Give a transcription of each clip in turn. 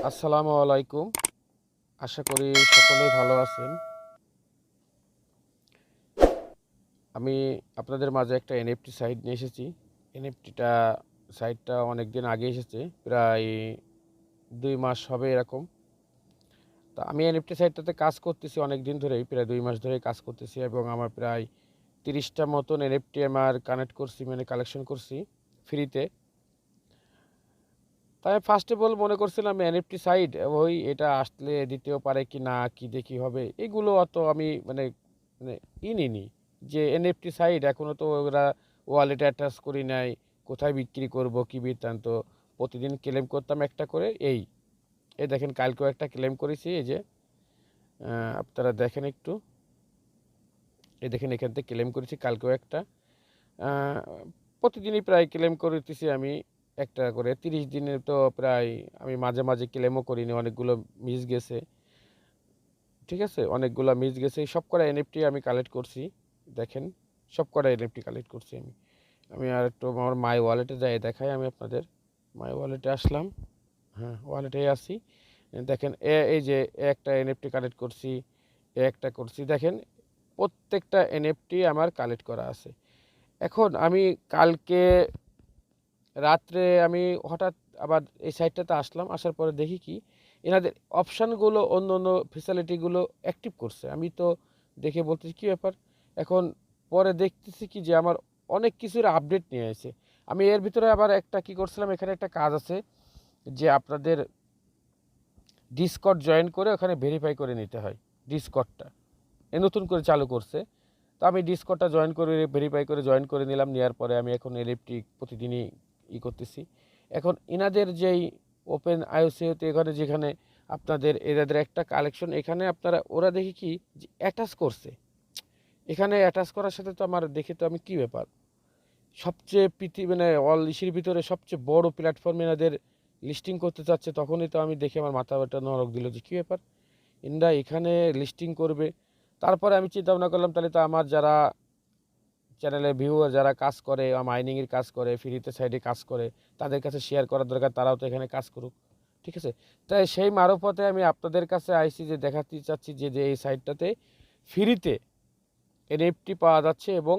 আসসালামু আলাইকুম। আশা করি সকলেই ভালো আছেন। আমি আপনাদের মাঝে একটা এনএফটি সাইট নিয়ে এসেছি। এনএফটিটা সাইটটা অনেকদিন আগে এসেছে, প্রায় 2 মাস হবে এরকম। তা আমি এনএফটি সাইটটাতে কাজ করতেছি অনেক দিন ধরেই, প্রায় 2 মাস ধরেই কাজ করতেছি এবং আমার প্রায় 30টা মতন এনএফটি আমার কানেক্ট করছি, মানে কালেকশন করছি ফ্রিতে। তাই ফার্স্ট অফ অল মনে করছিলাম এনএফটি সাইট ওই এটা আসলে দিতেও পারে কি না, কি দেখি হবে, এগুলো অত আমি মানে মানে নিইনি যে এনএফটি সাইট এখনও তো ওরা ওয়ালেটে অ্যাটাচ করি নাই, কোথায় বিক্রি করব কি বৃত্তান্ত। প্রতিদিন ক্লেম করতাম একটা করে। এই দেখেন কালকেও একটা ক্লেম করেছি, এই যে আপনারা দেখেন একটু, এই দেখেন এখান থেকে ক্লেম করেছি কালকেও একটা। আহ, প্রতিদিনই প্রায় ক্লেম করতেছি আমি একটা করে। 30 দিনে তো প্রায় আমি মাঝে মাঝে ক্লেমও করিনি, অনেকগুলো মিস গেছে। ঠিক আছে, অনেকগুলো মিস গেছে। সব কটা এনএফটি আমি কালেক্ট করছি, দেখেন সব কটা এনএফটি কালেক্ট করছি আমি। আমি আর একটু আমার মাই ওয়ালেটে যাই দেখাই আমি আপনাদের। মাই ওয়ালেটে আসলাম, হ্যাঁ ওয়ালেটে আসি। দেখেন এই যে একটা এনএফটি কালেক্ট করছি, একটা করছি, দেখেন প্রত্যেকটা এনএফটি আমার কালেক্ট করা আছে। এখন আমি কালকে রাত্রে আমি হঠাৎ আবার এই সাইটটাতে আসলাম, আসার পরে দেখি কি এনাদের অপশানগুলো অন্য অন্য ফেসিলিটিগুলো অ্যাক্টিভ করছে। আমি তো দেখে বলতেছি কী ব্যাপার। এখন পরে দেখতেছি কি যে আমার অনেক কিছুর আপডেট নিয়ে এসেছে। আমি এর ভিতরে আবার একটা কি করছিলাম, এখানে একটা কাজ আছে যে আপনাদের ডিসকর্ড জয়েন করে ওখানে ভেরিফাই করে নিতে হয়। ডিসকর্ডটা এ নতুন করে চালু করছে, তো আমি ডিসকর্ডটা জয়েন করে ভেরিফাই করে জয়েন করে নিলাম। নেওয়ার পরে আমি এখন এলএফটি প্রতিদিনই করতেছি। এখন ইনাদের যেই ওপেন আইওসিতে এখানে যেখানে আপনাদের এদের একটা কালেকশন, এখানে আপনারা ওরা দেখি কি যে অ্যাটাচ করছে। এখানে অ্যাটাচ করার সাথে তো আমার দেখে তো আমি কী ব্যাপার, সবচেয়ে পৃথিবী মানে অল ইসির ভিতরে সবচেয়ে বড় প্ল্যাটফর্ম এনাদের লিস্টিং করতে চাচ্ছে। তখনই তো আমি দেখে আমার মাথা ব্যথা নরক দিল যে কী ব্যাপার, ইন্ডা এখানে লিস্টিং করবে। তারপরে আমি চিন্তা ভাবনা করলাম তাহলে তো আমার যারা চ্যানেলে ভিউয়ার যারা কাজ করে, মাইনিংয়ের কাজ করে, ফ্রিতে সাইডে কাজ করে, তাদের কাছে শেয়ার করার দরকার, তারাও তো এখানে কাজ করুক। ঠিক আছে, তাই সেই মারফতে আমি আপনাদের কাছে আইসি যে দেখাতে চাচ্ছি যে এই সাইটটাতে ফ্রিতে এনএফটি পাওয়া যাচ্ছে এবং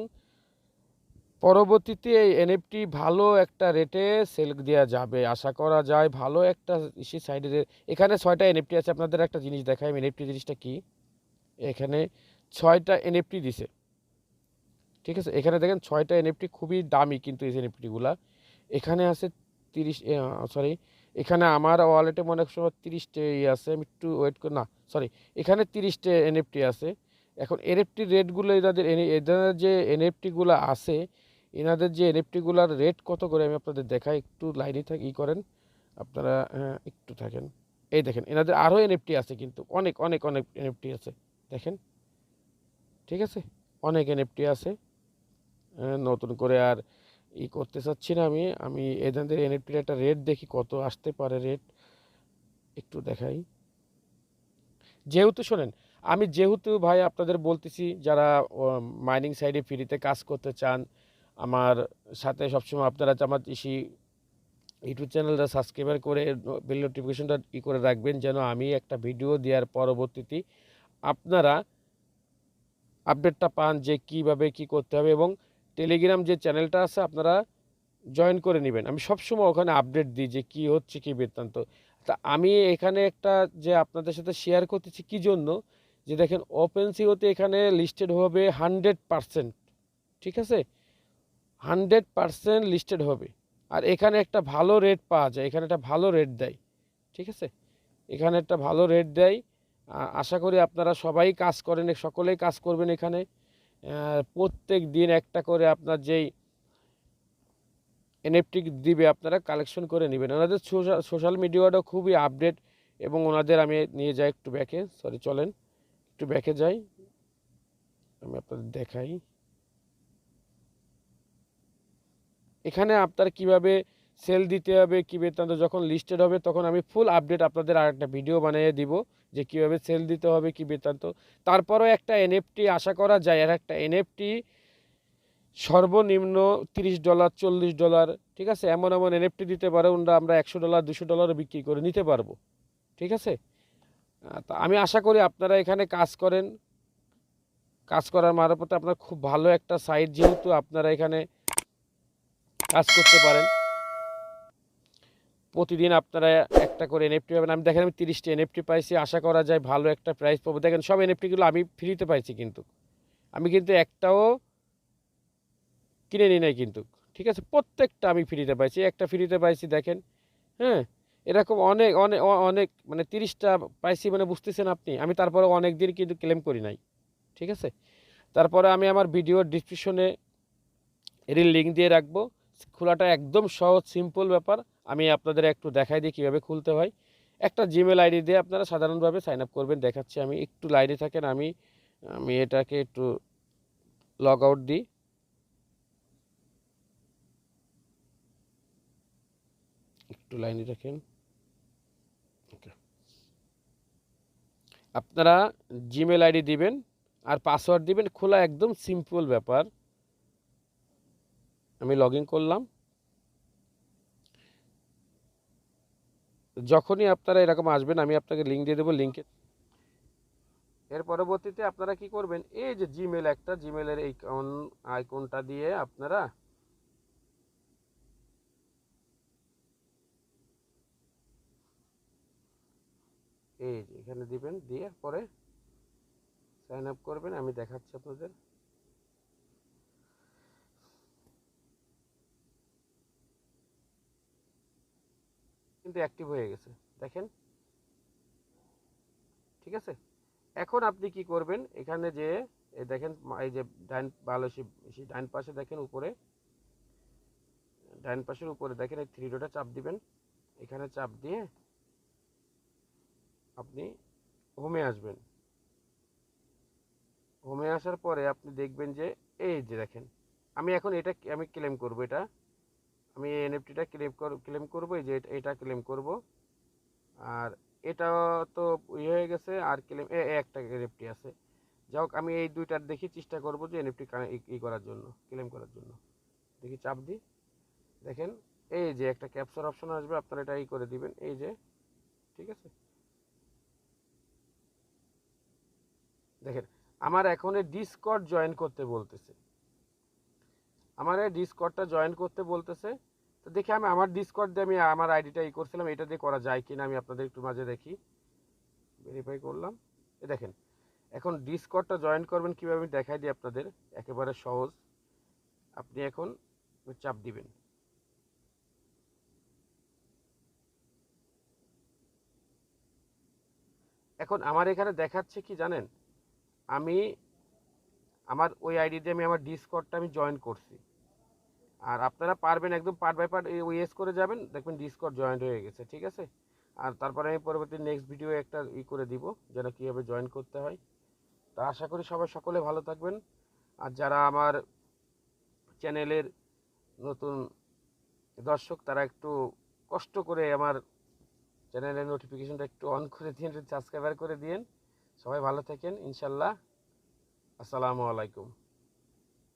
পরবর্তীতে এই এনএফটি ভালো একটা রেটে সেল দেওয়া যাবে, আশা করা যায়। ভালো একটা ইসি সাইডে এখানে 6টা এনএফটি আছে। আপনাদের একটা জিনিস দেখাই এনএফটি জিনিসটা কি। এখানে 6টা এনএফটি দিছে। ঠিক আছে, এখানে দেখেন 6টা এনএফটি, খুবই দামি কিন্তু এই এনএফটিগুলা। এখানে আছে 30, সরি এখানে আমার ওয়ালেটে মনে সময় 30টা আছে, আমি একটু ওয়েট করি, না সরি এখানে 30টা এনএফটি আছে। এখন এনএফটির রেটগুলো এদের যে এনএফটিগুলো আছে, এনাদের যে এনএফটিগুলোর রেট কত করে আমি আপনাদের দেখাই, একটু লাইনে করেন আপনারা, একটু থাকেন। এই দেখেন এনাদের আরও এনএফটি আছে, কিন্তু অনেক অনেক অনেক এনএফটি আছে দেখেন। ঠিক আছে, অনেক এনএফটি আছে। নতুন করে আর করতে চাচ্ছি না আমি। আমি এদের এনএফটির একটা রেট দেখি কত আসতে পারে রেট, একটু দেখাই। যেহেতু শোনেন, আমি যেহেতু ভাই আপনাদের বলতেছি, যারা মাইনিং সাইডে ফ্রিতে কাজ করতে চান, আমার সাথে সবসময় আপনারা আমার ইউটিউব চ্যানেলটা সাবস্ক্রাইবার করে বেল নোটিফিকেশনটা করে রাখবেন, যেন আমি একটা ভিডিও দেওয়ার পরবর্তীতে আপনারা আপডেটটা পান যে কিভাবে কি করতে হবে। এবং টেলিগ্রাম যে চ্যানেলটা আছে আপনারা জয়েন করে নেবেন। আমি সবসময় ওখানে আপডেট দিই যে কী হচ্ছে কী বৃত্তান্ত। তা আমি এখানে একটা যে আপনাদের সাথে শেয়ার করতেছি কী জন্য, যে দেখেন ওপেন সিওতে এখানে লিস্টেড হবে 100%। ঠিক আছে, 100% লিস্টেড হবে। আর এখানে একটা ভালো রেট পাওয়া যায়, এখানে একটা ভালো রেট দেয়। ঠিক আছে, এখানে একটা ভালো রেট দেয়। আশা করি আপনারা সবাই কাজ করেন, সকলেই কাজ করবেন এখানে। প্রত্যেক দিন একটা করে আপনার যেই এনএফটি দিবে আপনারা কালেকশন করে নেবেন। ওনাদের সোশ্যাল মিডিয়াটাও খুবই আপডেট। এবং ওনাদের আমি নিয়ে যাই একটু ব্যাকে, সরি চলেন একটু ব্যাকে যাই, আমি আপনাদের দেখাই। এখানে আপনার কিভাবে সেল দিতে হবে কী বৃত্তান্ত, যখন লিস্টেড হবে তখন আমি ফুল আপডেট আপনাদের আর একটা ভিডিও বানিয়ে দিব যে কীভাবে সেল দিতে হবে কী বৃত্তান্ত। তারপরেও একটা এনএফটি আশা করা যায়, আর একটা এনএফটি সর্বনিম্ন $30 $40। ঠিক আছে, এমন এমন এনএফটি দিতে পারে আমরা $100 $200 বিক্রি করে নিতে পারবো। ঠিক আছে? তা আমি আশা করি আপনারা এখানে কাজ করেন, কাজ করার মারফতে আপনার খুব ভালো একটা সাইট, যেহেতু আপনারা এখানে কাজ করতে পারেন। প্রতিদিন আপনারা একটা করে এনএফটি পাবেন। আমি দেখেন আমি 30টি এনএফটি পাইছি, আশা করা যায় ভালো একটা প্রাইস পাবো। দেখেন সব এনএফটিগুলো আমি ফ্রিতে পাইছি, কিন্তু আমি কিন্তু একটাও কিনে নিই নাই কিন্তু, ঠিক আছে? প্রত্যেকটা আমি ফ্রিতে পাইছি, একটা ফ্রিতে পাইছি দেখেন। হ্যাঁ, এরকম অনেক অনেক অনেক মানে 30টা পাইছি, মানে বুঝতেছেন আপনি। আমি তারপরে অনেক দিন কিন্তু ক্লেম করি নাই, ঠিক আছে? তারপরে আমি আমার ভিডিওর ডিসক্রিপশনে এর লিঙ্ক দিয়ে রাখবো। খোলাটা একদম সহজ সিম্পল ব্যাপার। আমি আপনাদের একটু দেখাই দিই কীভাবে খুলতে হয়। একটা জিমেল আইডি দিয়ে আপনারা সাধারণভাবে সাইন আপ করবেন, দেখাচ্ছি আমি। একটু লাইনে থাকেন, আমি আমি এটাকে একটু লগ আউট দিই। একটু লাইনে রাখেন। ওকে, আপনারা জিমেল আইডি দিবেন আর পাসওয়ার্ড দিবেন। খোলা একদম সিম্পল ব্যাপার। আমি লগ ইন করলাম। যখনই আপনারা এরকম আসবেন, আমি আপনাকে লিঙ্ক দিয়ে দেবো। লিঙ্কে এর পরবর্তীতে আপনারা কি করবেন, এই যে জিমেল, একটা জিমেলের এই আইকনটা দিয়ে আপনারা এই যে এখানে দিবেন, দিয়ে পরে সাইন আপ করবেন। আমি দেখাচ্ছি আপনাদের। কিন্তু অ্যাক্টিভ হয়ে গেছে দেখেন, ঠিক আছে? এখন আপনি কি করবেন, এখানে যে এই দেখেন, এই যে ডাইন ভালো ডাইন পাশে দেখেন, উপরে ডাইন পাশের উপরে দেখেন এই থ্রি ডটে চাপ দিবেন। এখানে চাপ দিয়ে আপনি হোমে আসবেন। হোমে আসার পরে আপনি দেখবেন যে এই যে দেখেন, আমি এখন এটা আমি ক্লেম করব। এটা আমি এনএফটিটা ক্লেম করব। এই যে এটা ক্লেম করব। আর এটা তো ইয়ে হয়ে গেছে, আর ক্লেম একটা এনএফটি আছে। যাই হোক, আমি এই দুইটার দেখি চেষ্টা করব যে এনএফটি করার জন্য, ক্লেম করার জন্য। দেখি চাপ দিই, দেখেন এই যে একটা ক্যাপচার অপশন আসবে, আপনারা এটা করে দিবেন, এই যে, ঠিক আছে? দেখেন আমার এখন ডিসকর্ড জয়েন করতে বলতেছে, আমার এই ডিসকর্ডটা জয়েন করতে বলতেছে। তো দেখি আমি আমার ডিসকর্ড দিয়ে আমি আমার আইডিটা করছিলাম, এটা দিয়ে করা যায় কিনা আমি আপনাদের একটু মাঝে দেখি। ভেরিফাই করলাম। এ দেখেন, এখন ডিসকর্ডটা জয়েন করবেন কীভাবে আমি দেখাই দিই আপনাদের, একেবারে সহজ। আপনি এখন চাপ দিবেন। এখন আমার এখানে দেখাচ্ছে কি জানেন, আমি আমার ওই আইডি দিয়ে আমি আমার ডিসকর্ডটা আমি জয়েন করছি। আর আপনারা পারবেন একদম পার্ট বাই পার্ট ইয়েস করে যাবেন, দেখবেন ডিসকর্ড জয়েন হয়ে গেছে, ঠিক আছে? আর তারপরে আমি পরবর্তী নেক্সট ভিডিও একটা করে দিব, যেন কীভাবে জয়েন করতে হয়। তা আশা করি সবাই সকলে ভালো থাকবেন। আর যারা আমার চ্যানেলের নতুন দর্শক, তারা একটু কষ্ট করে আমার চ্যানেলের নোটিফিকেশনটা একটু অন করে দিন, সাবস্ক্রাইবার করে দিন। সবাই ভালো থাকেন ইনশাল্লাহ। আসসালামু আলাইকুম।